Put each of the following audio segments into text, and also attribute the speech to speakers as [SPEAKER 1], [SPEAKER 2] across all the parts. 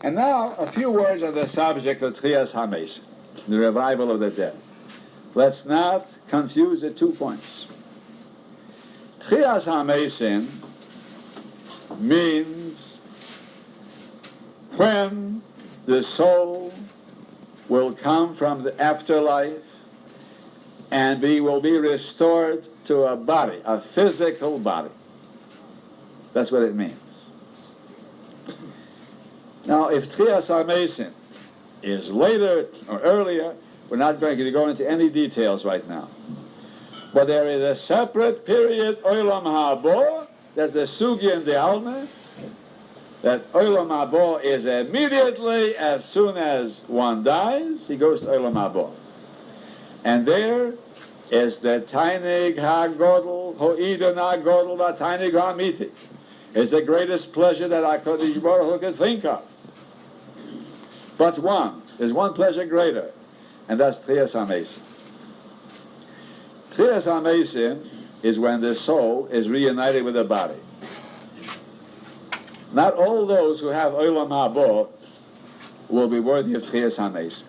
[SPEAKER 1] And now, a few words on the subject of Tchias HaMesim, the revival of the dead. Let's not confuse the 2 points. Tchias HaMesim means when the soul will come from the afterlife and will be restored to a body, a physical body. That's what it means. Now, if Tchias HaMesim is later or earlier, we're not going to go into any details right now. But there is a separate period, Olam Habo, that's the Sugi and the Alma, that Olam Habo is immediately as soon as one dies, he goes to Olam Habo. And there is the Tainig HaGodel, Ho'idon HaGodel, the Tainig HaMiti. It's the greatest pleasure that HaKadosh Baruch Hu could think of. But there's one pleasure greater, and that's Tchias HaMesim. Tchias HaMesim is when the soul is reunited with the body. Not all those who have Olam Habo will be worthy of Tchias HaMesim.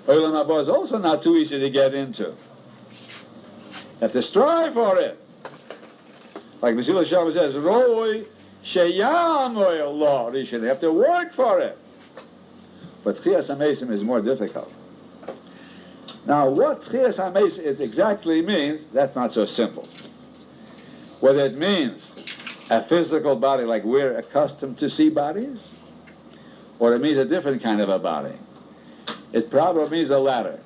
[SPEAKER 1] Olam Habo is also not too easy to get into. You have to strive for it. Like Mesilas Yesharim says, Roi Sheyam Oil Rishon. You have to work for it. But Tchias HaMesim is more difficult. Now, what Tchias HaMesim exactly means, that's not so simple. Whether it means a physical body like we're accustomed to see bodies, or it means a different kind of a body. It probably means the latter.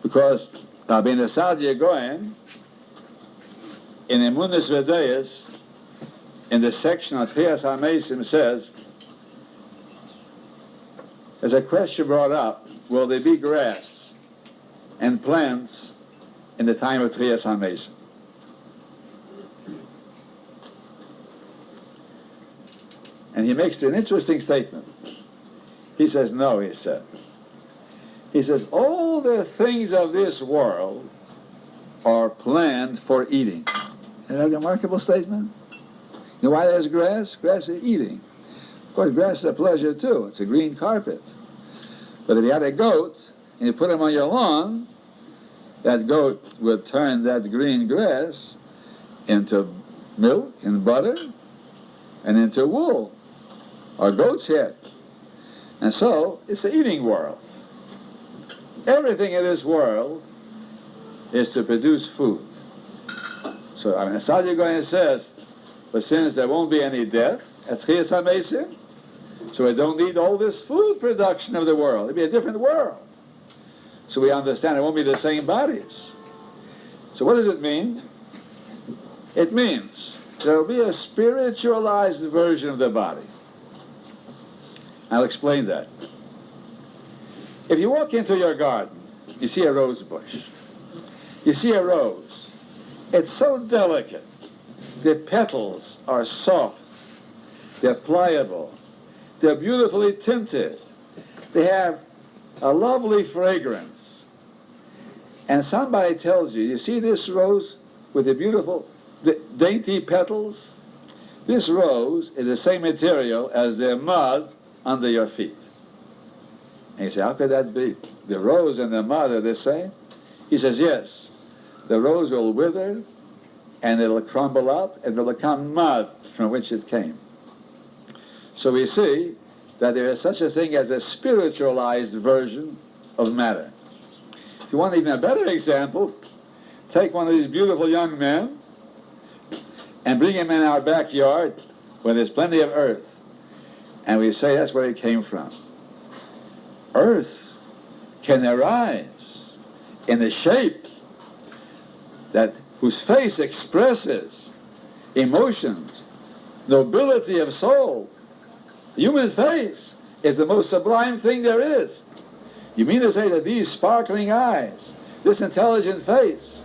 [SPEAKER 1] Because Rabbi Sadia Goyen, in Emunas V'Deis, in the section of Tchias HaMesim says, there's a question brought up, will there be grass and plants in the time of Tchias HaMesim? And he makes an interesting statement. He says, no, he said. He says, all the things of this world are planned for eating. Isn't that a remarkable statement? You know why there's grass? Grass is eating. Of course, grass is a pleasure too. It's a green carpet. But if you had a goat and you put him on your lawn, that goat would turn that green grass into milk and butter and into wool or goat's head. And so it's an eating world. Everything in this world is to produce food. So, Sadia Goyen says, but since there won't be any death at Tchias HaMesim, so we don't need all this food production of the world. It'll be a different world. So we understand it won't be the same bodies. So what does it mean? It means there will be a spiritualized version of the body. I'll explain that. If you walk into your garden, you see a rose bush. You see a rose. It's so delicate. The petals are soft. They're pliable. They're beautifully tinted. They have a lovely fragrance. And somebody tells you, you see this rose with the beautiful, dainty petals? This rose is the same material as the mud under your feet. And you say, how could that be? The rose and the mud are the same? He says, yes. The rose will wither, and it'll crumble up, and it'll become mud from which it came. So we see that there is such a thing as a spiritualized version of matter. If you want even a better example, take one of these beautiful young men and bring him in our backyard where there's plenty of earth. And we say that's where it came from. Earth can arise in a shape whose face expresses emotions, nobility of soul. The human face is the most sublime thing there is. You mean to say that these sparkling eyes, this intelligent face,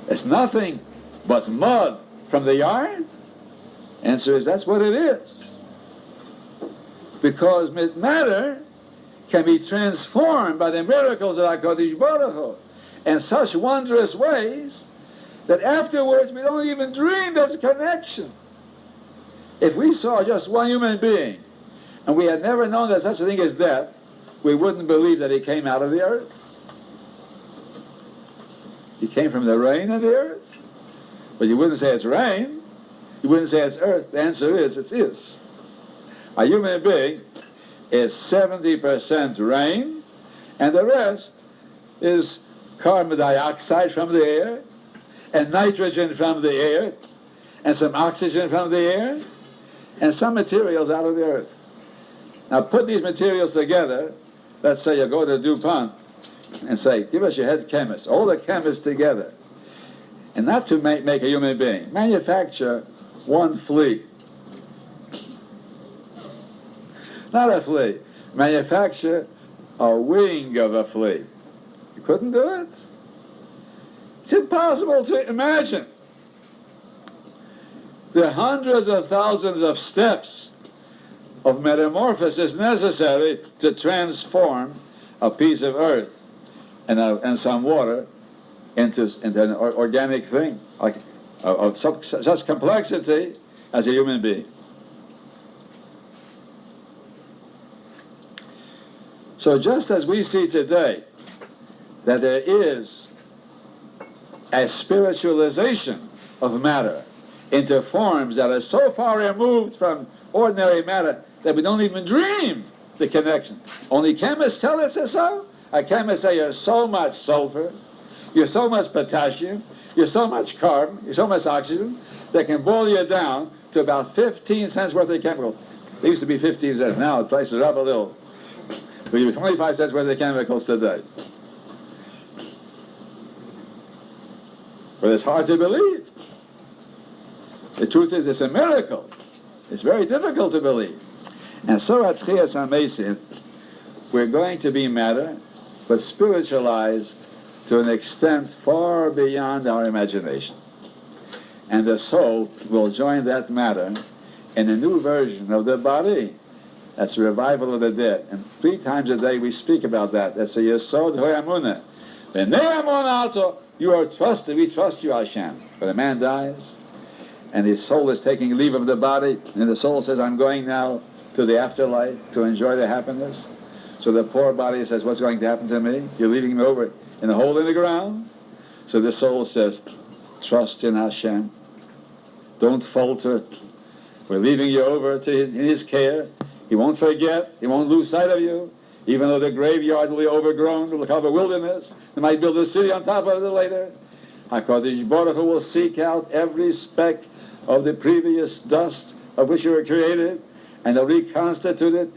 [SPEAKER 1] is nothing but mud from the yard? Answer is, that's what it is. Because matter can be transformed by the miracles of HaKadosh Baruch Hu in such wondrous ways that afterwards we don't even dream there's a connection. If we saw just one human being and we had never known that such a thing as death, we wouldn't believe that he came out of the earth. He came from the rain of the earth. But you wouldn't say it's rain. You wouldn't say it's earth. The answer is, it is. A human being is 70% rain, and the rest is carbon dioxide from the air, and nitrogen from the air, and some oxygen from the air, and some materials out of the earth. Now put these materials together. Let's say you go to DuPont and say, give us your head chemist, all the chemists together. And not to make a human being. Manufacture one flea. Not a flea. Manufacture a wing of a flea. You couldn't do it? It's impossible to imagine. There are hundreds of thousands of steps of metamorphosis necessary to transform a piece of earth and some water into an organic thing of such complexity as a human being. So just as we see today that there is a spiritualization of matter into forms that are so far removed from ordinary matter that we don't even dream the connection. Only chemists tell us so. A chemist say you're so much sulfur, you're so much potassium, you're so much carbon, you're so much oxygen, they can boil you down to about 15 cents worth of chemicals. They used to be 15 cents. Now the prices are up a little. We give 25 cents worth of chemicals today. But it's hard to believe. The truth is, it's a miracle. It's very difficult to believe. And so at Tchias HaMesim, we're going to be matter, but spiritualized to an extent far beyond our imagination. And the soul will join that matter in a new version of the body. That's the revival of the dead. And 3 times a day we speak about that. That's a Yesod Ho'emunah. V'ne'amonato, you are trusted. We trust you, Hashem. When a man dies, and his soul is taking leave of the body, and the soul says, I'm going now to the afterlife to enjoy the happiness. So the poor body says, what's going to happen to me? You're leaving me over in a hole in the ground. So the soul says, trust in Hashem. Don't falter. We're leaving you over to in his care. He won't forget. He won't lose sight of you. Even though the graveyard will be overgrown, will become a wilderness. They might build a city on top of it later. HaKadosh Baruch Hu will seek out every speck of the previous dust of which you were created, and they'll reconstitute it.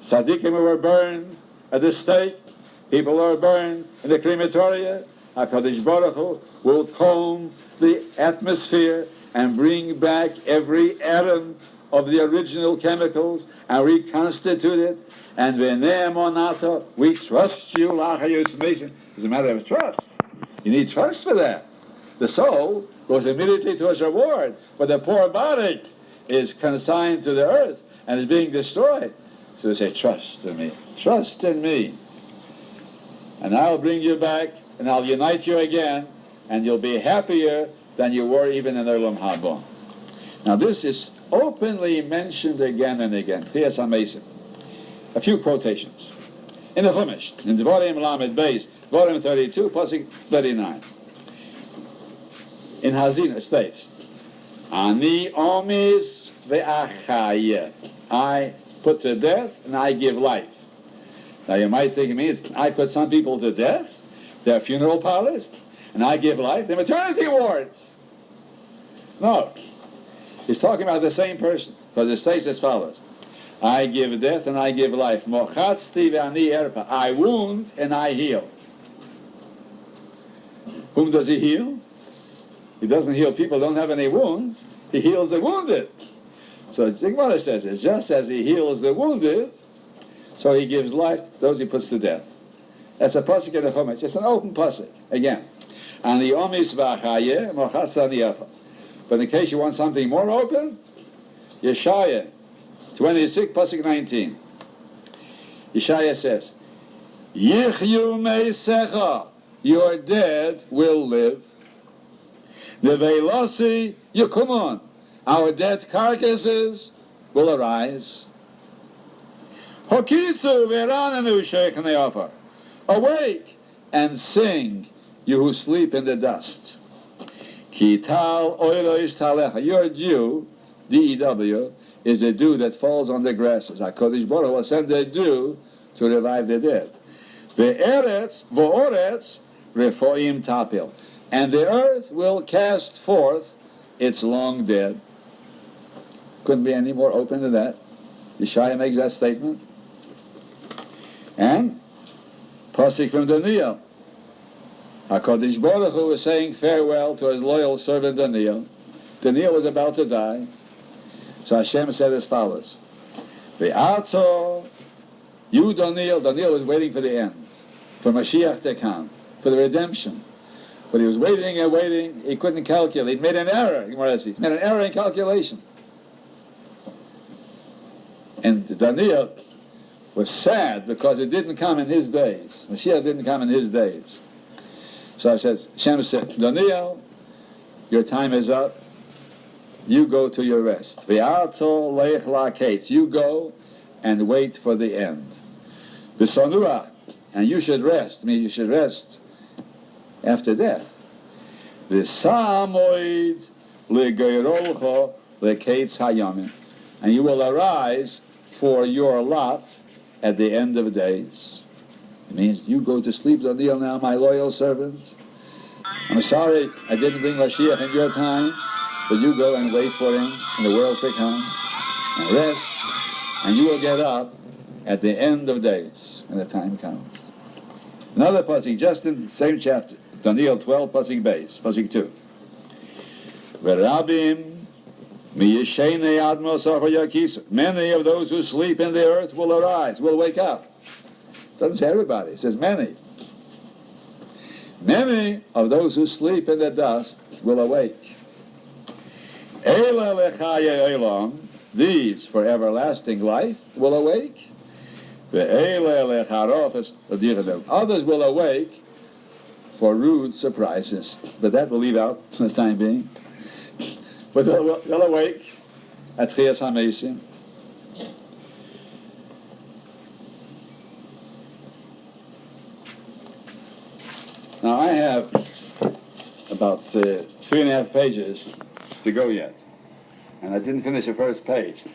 [SPEAKER 1] Tzaddikim were burned at the stake. People are burned in the crematoria. HaKadosh Baruch Hu will comb the atmosphere and bring back every atom of the original chemicals and reconstitute it. And v'ne'emonato, we trust you, l'achayos. It's a matter of trust. You need trust for that. The soul goes immediately to its reward, but the poor body is consigned to the earth and is being destroyed. So they say, trust in me. Trust in me. And I'll bring you back, and I'll unite you again, and you'll be happier than you were even in Olam Haba. Now this is openly mentioned again and again. Tchias HaMesim. A few quotations. In the Chumash, in Dvarim Lamed Beis, Dvarim 32, Pasuk 39. In Hazina states, Ani omis ve'achayet. I put to death and I give life. Now you might think it means I put some people to death, their funeral parlors, and I give life, their maternity wards. No. He's talking about the same person, because it states as follows. I give death and I give life. Mochatzti ve'ani erpa. I wound and I heal. Whom does he heal? He doesn't heal people who don't have any wounds. He heals the wounded. So the Gemara says it. Just as he heals the wounded, so he gives life to those he puts to death. That's a pasuk in the Chumash. It's an open pasuk. Again. Ani omis v'achayeh mochatzti ani erpa. But in case you want something more open, Yeshaya 26, Pasuk 19. Yeshaya says, Yichyu meisecha, your dead will live. Neveilasi yakumun, our dead carcasses will arise. Hokitzu v'rananu sheichnei ofar. Awake and sing, you who sleep in the dust. Ki tal oilois talecha. Your dew, D-E-W, is a dew that falls on the grasses. HaKadosh Baruch Hu will send a dew to revive the dead. Ve'eretz v'oretz refoim tapil. And the earth will cast forth its long dead. Couldn't be any more open than that. Yeshaya makes that statement. And pasuk from Daniel. HaKadosh Baruch Hu was saying farewell to his loyal servant Daniel. Daniel was about to die. So Hashem said as follows. Ve'ato, you Daniel was waiting for the end, for Mashiach to come, for the redemption. But he was waiting and waiting, he couldn't calculate. He made an error, he made an error in calculation. And Daniel was sad because it didn't come in his days. Mashiach didn't come in his days. So Hashem said, Daniel, your time is up. You go to your rest. V'ato leich la'kates. You go and wait for the end. V'sanua, and you should rest. I mean, you should rest after death. V'samoid legeirolcho lekates hayamin, and you will arise for your lot at the end of days. It means you go to sleep, Daniel, now, my loyal servant. I'm sorry I didn't bring Mashiach in your time, but you go and wait for him in the world to come and rest, and you will get up at the end of days when the time comes. Another pasuk, just in the same chapter, Daniel 12, pasuk base, pasuk 2. V'rabim miyeshenei ad mosar yakisu. Many of those who sleep in the earth will arise, will wake up. Doesn't say everybody, it says many. Many of those who sleep in the dust will awake. Eila lechaye elam, these for everlasting life will awake. Ve'eila lecharof, others will awake for rude surprises. But that we'll leave out for the time being. But they'll awake at Tchias HaMeisim. Now I have about 3.5 pages to go yet, and I didn't finish the first page.